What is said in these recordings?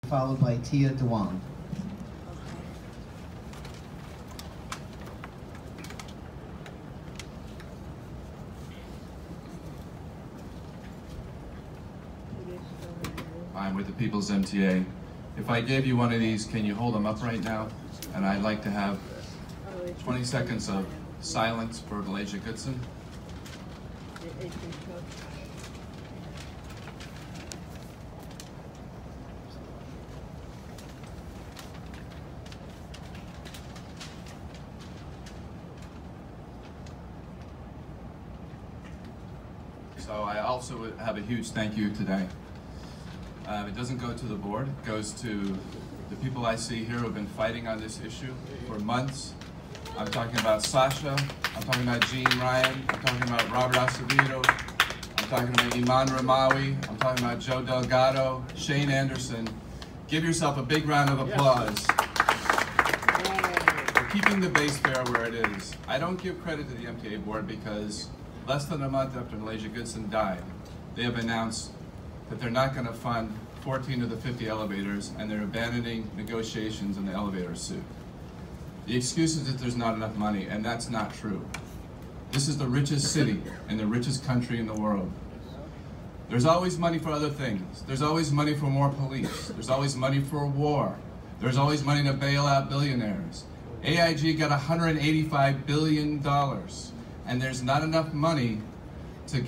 followed by Tia Dewan. I'm with the People's MTA. If I gave you one of these, can you hold them up right now? And I'd like to have 20 seconds of silence for Malaysia Goodson. So I also have a huge thank you today. It doesn't go to the board, it goes to the people I see here who have been fighting on this issue for months. I'm talking about Sasha, I'm talking about Jean Ryan, I'm talking about Robert Acevedo, I'm talking about Iman Ramawi, I'm talking about Joe Delgado, Shane Anderson. Give yourself a big round of applause for keeping the base fare where it is. I don't give credit to the MTA board because less than a month after Malaysia Goodson died, they have announced that they're not going to fund 14 of the 50 elevators, and they're abandoning negotiations in the elevator suit. The excuse is that there's not enough money, and that's not true. This is the richest city and the richest country in the world. There's always money for other things. There's always money for more police. There's always money for war. There's always money to bail out billionaires. AIG got $185 billion, and there's not enough money to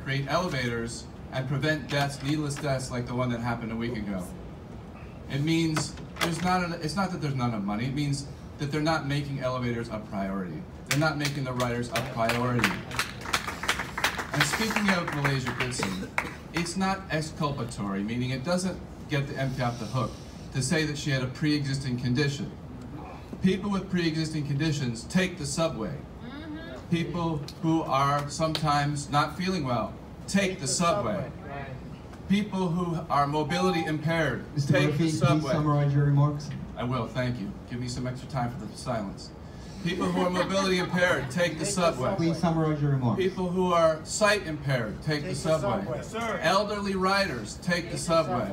create elevators and prevent deaths, needless deaths like the one that happened a week ago. It means it's not that there's not enough money, it means that they're not making elevators a priority. They're not making the riders a priority. And speaking of Malaysia Goodson, it's not exculpatory, meaning it doesn't get the MTA off the hook to say that she had a pre-existing condition. People with pre-existing conditions take the subway. People who are sometimes not feeling well take the subway. People who are mobility impaired take the subway. Please summarize your remarks. I will, thank you. Give me some extra time for the silence. People who are mobility impaired take the subway. Please summarize your remarks. People who are sight impaired take the subway. Elderly riders take the subway.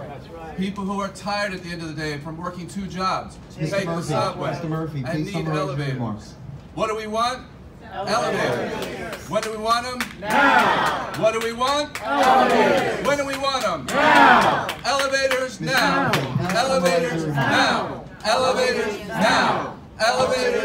People who are tired at the end of the day from working 2 jobs take the subway. Mr. Murphy, and please need summarize your remarks. What do we want? Elevators. When do we want them? Now. What do we want? Elevators. When do we want them? Now. Elevators now. Elevators now. Elevators now. Elevators